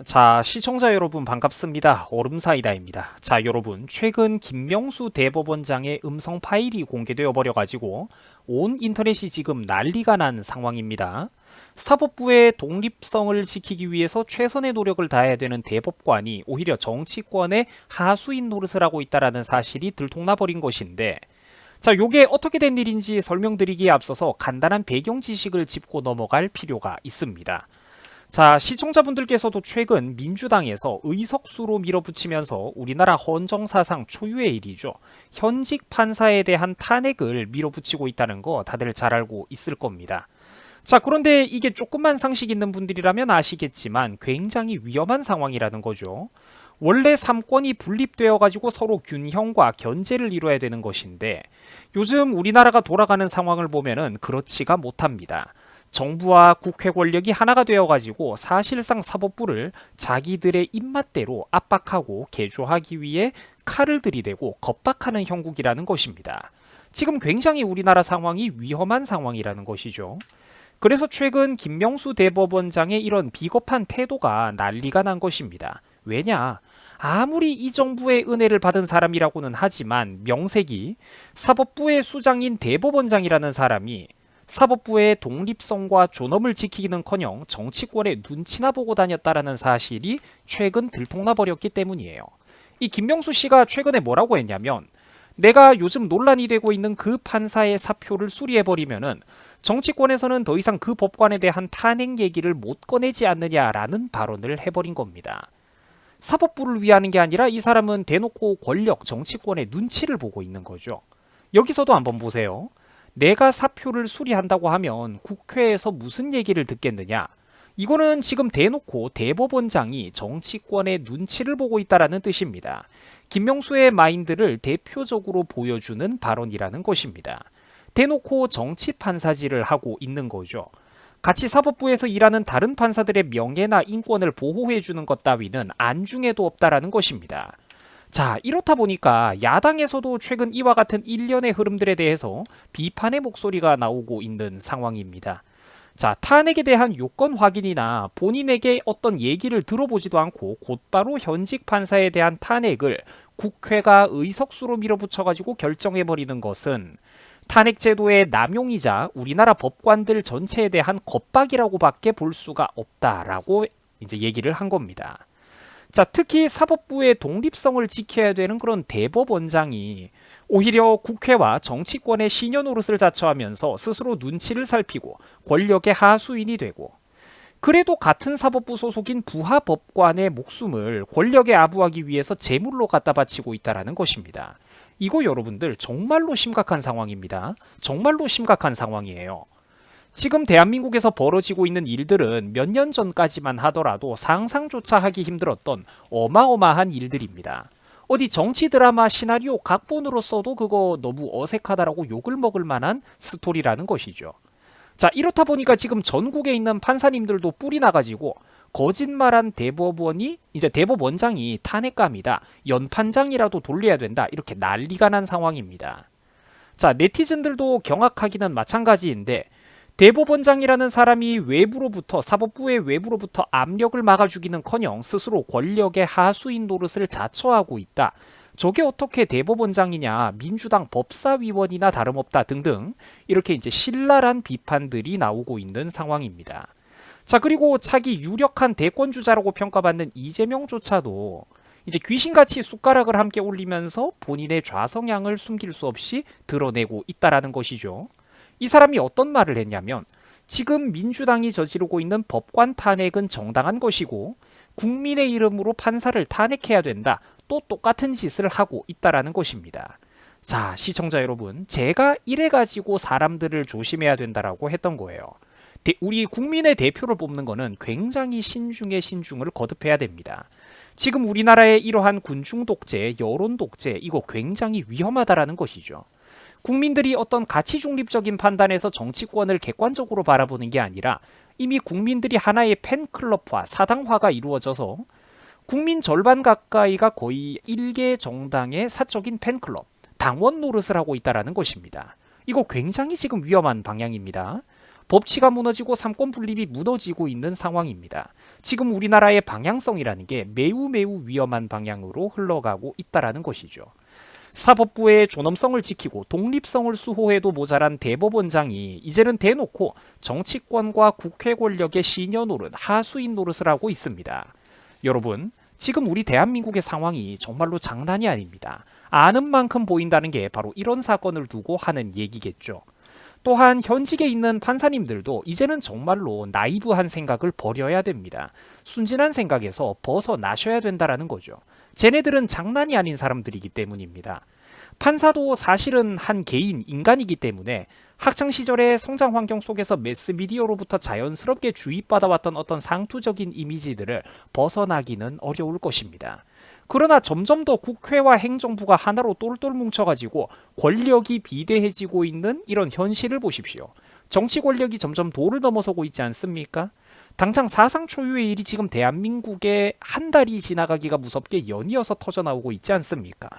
자, 시청자 여러분 반갑습니다. 얼음사이다입니다. 자, 여러분 최근 김명수 대법원장의 음성 파일이 공개되어 버려가지고 온 인터넷이 지금 난리가 난 상황입니다. 사법부의 독립성을 지키기 위해서 최선의 노력을 다해야 되는 대법관이 오히려 정치권의 하수인 노릇을 하고 있다는 사실이 들통나버린 것인데, 자, 요게 어떻게 된 일인지 설명드리기에 앞서서 간단한 배경 지식을 짚고 넘어갈 필요가 있습니다. 자, 시청자분들께서도 최근 민주당에서 의석수로 밀어붙이면서 우리나라 헌정사상 초유의 일이죠. 현직 판사에 대한 탄핵을 밀어붙이고 있다는 거 다들 잘 알고 있을 겁니다. 자, 그런데 이게 조금만 상식 있는 분들이라면 아시겠지만 굉장히 위험한 상황이라는 거죠. 원래 삼권이 분립되어 가지고 서로 균형과 견제를 이뤄야 되는 것인데, 요즘 우리나라가 돌아가는 상황을 보면은 그렇지가 못합니다. 정부와 국회 권력이 하나가 되어가지고 사실상 사법부를 자기들의 입맛대로 압박하고 개조하기 위해 칼을 들이대고 겁박하는 형국이라는 것입니다. 지금 굉장히 우리나라 상황이 위험한 상황이라는 것이죠. 그래서 최근 김명수 대법원장의 이런 비겁한 태도가 난리가 난 것입니다. 왜냐? 아무리 이 정부의 은혜를 받은 사람이라고는 하지만 명색이 사법부의 수장인 대법원장이라는 사람이 사법부의 독립성과 존엄을 지키기는커녕 정치권의 눈치나 보고 다녔다라는 사실이 최근 들통나 버렸기 때문이에요. 이 김명수 씨가 최근에 뭐라고 했냐면, 내가 요즘 논란이 되고 있는 그 판사의 사표를 수리해버리면은 정치권에서는 더 이상 그 법관에 대한 탄핵 얘기를 못 꺼내지 않느냐라는 발언을 해버린 겁니다. 사법부를 위하는 게 아니라 이 사람은 대놓고 권력, 정치권의 눈치를 보고 있는 거죠. 여기서도 한번 보세요. 내가 사표를 수리한다고 하면 국회에서 무슨 얘기를 듣겠느냐? 이거는 지금 대놓고 대법원장이 정치권의 눈치를 보고 있다라는 뜻입니다. 김명수의 마인드를 대표적으로 보여주는 발언이라는 것입니다. 대놓고 정치 판사질을 하고 있는 거죠. 같이 사법부에서 일하는 다른 판사들의 명예나 인권을 보호해주는 것 따위는 안중에도 없다라는 것입니다. 자, 이렇다 보니까 야당에서도 최근 이와 같은 일련의 흐름들에 대해서 비판의 목소리가 나오고 있는 상황입니다. 자, 탄핵에 대한 요건 확인이나 본인에게 어떤 얘기를 들어보지도 않고 곧바로 현직 판사에 대한 탄핵을 국회가 의석수로 밀어붙여가지고 결정해버리는 것은 탄핵 제도의 남용이자 우리나라 법관들 전체에 대한 겁박이라고밖에 볼 수가 없다라고 이제 얘기를 한 겁니다. 자, 특히 사법부의 독립성을 지켜야 되는 그런 대법원장이 오히려 국회와 정치권의 신여 노릇을 자처하면서 스스로 눈치를 살피고 권력의 하수인이 되고, 그래도 같은 사법부 소속인 부하 법관의 목숨을 권력에 아부하기 위해서 제물로 갖다 바치고 있다는 것입니다. 이거 여러분들 정말로 심각한 상황입니다. 정말로 심각한 상황이에요. 지금 대한민국에서 벌어지고 있는 일들은 몇 년 전까지만 하더라도 상상조차 하기 힘들었던 어마어마한 일들입니다. 어디 정치 드라마 시나리오 각본으로 써도 그거 너무 어색하다라고 욕을 먹을 만한 스토리라는 것이죠. 자, 이렇다 보니까 지금 전국에 있는 판사님들도 뿔이 나가지고 거짓말한 대법원이 이제 대법원장이 탄핵감이다, 연판장이라도 돌려야 된다, 이렇게 난리가 난 상황입니다. 자, 네티즌들도 경악하기는 마찬가지인데, 대법원장이라는 사람이 외부로부터 사법부의 외부로부터 압력을 막아주기는커녕 스스로 권력의 하수인 노릇을 자처하고 있다. 저게 어떻게 대법원장이냐, 민주당 법사위원이나 다름없다 등등 이렇게 이제 신랄한 비판들이 나오고 있는 상황입니다. 자, 그리고 차기 유력한 대권주자라고 평가받는 이재명조차도 이제 귀신같이 숟가락을 함께 올리면서 본인의 좌성향을 숨길 수 없이 드러내고 있다라는 것이죠. 이 사람이 어떤 말을 했냐면, 지금 민주당이 저지르고 있는 법관 탄핵은 정당한 것이고 국민의 이름으로 판사를 탄핵해야 된다, 또 똑같은 짓을 하고 있다라는 것입니다. 자, 시청자 여러분, 제가 이래가지고 사람들을 조심해야 된다라고 했던 거예요. 우리 국민의 대표를 뽑는 거는 굉장히 신중에 신중을 거듭해야 됩니다. 지금 우리나라의 이러한 군중 독재, 여론 독재, 이거 굉장히 위험하다라는 것이죠. 국민들이 어떤 가치 중립적인 판단에서 정치권을 객관적으로 바라보는 게 아니라 이미 국민들이 하나의 팬클럽화, 사당화가 이루어져서 국민 절반 가까이가 거의 일개 정당의 사적인 팬클럽, 당원 노릇을 하고 있다는 것입니다. 이거 굉장히 지금 위험한 방향입니다. 법치가 무너지고 삼권 분립이 무너지고 있는 상황입니다. 지금 우리나라의 방향성이라는 게 매우 위험한 방향으로 흘러가고 있다라는 것이죠. 사법부의 존엄성을 지키고 독립성을 수호해도 모자란 대법원장이 이제는 대놓고 정치권과 국회 권력의 시녀 노릇, 하수인 노릇을 하고 있습니다. 여러분, 지금 우리 대한민국의 상황이 정말로 장난이 아닙니다. 아는 만큼 보인다는 게 바로 이런 사건을 두고 하는 얘기겠죠. 또한 현직에 있는 판사님들도 이제는 정말로 나이브한 생각을 버려야 됩니다. 순진한 생각에서 벗어나셔야 된다라는 거죠. 쟤네들은 장난이 아닌 사람들이기 때문입니다. 판사도 사실은 한 개인, 인간이기 때문에 학창시절의 성장 환경 속에서 매스미디어로부터 자연스럽게 주입받아왔던 어떤 상투적인 이미지들을 벗어나기는 어려울 것입니다. 그러나 점점 더 국회와 행정부가 하나로 똘똘 뭉쳐가지고 권력이 비대해지고 있는 이런 현실을 보십시오. 정치 권력이 점점 도를 넘어서고 있지 않습니까? 당장 사상 초유의 일이 지금 대한민국에 한 달이 지나가기가 무섭게 연이어서 터져나오고 있지 않습니까?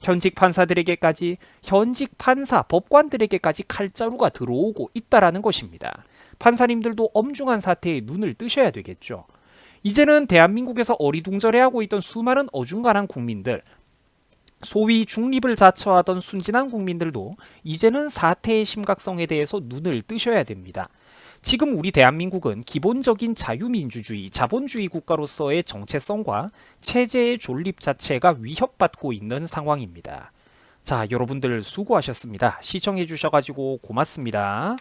현직 판사들에게까지, 현직 판사, 법관들에게까지 칼자루가 들어오고 있다라는 것입니다. 판사님들도 엄중한 사태에 눈을 뜨셔야 되겠죠. 이제는 대한민국에서 어리둥절해하고 있던 수많은 어중간한 국민들, 소위 중립을 자처하던 순진한 국민들도 이제는 사태의 심각성에 대해서 눈을 뜨셔야 됩니다. 지금 우리 대한민국은 기본적인 자유민주주의, 자본주의 국가로서의 정체성과 체제의 존립 자체가 위협받고 있는 상황입니다. 자, 여러분들 수고하셨습니다. 시청해 주셔가지고 고맙습니다.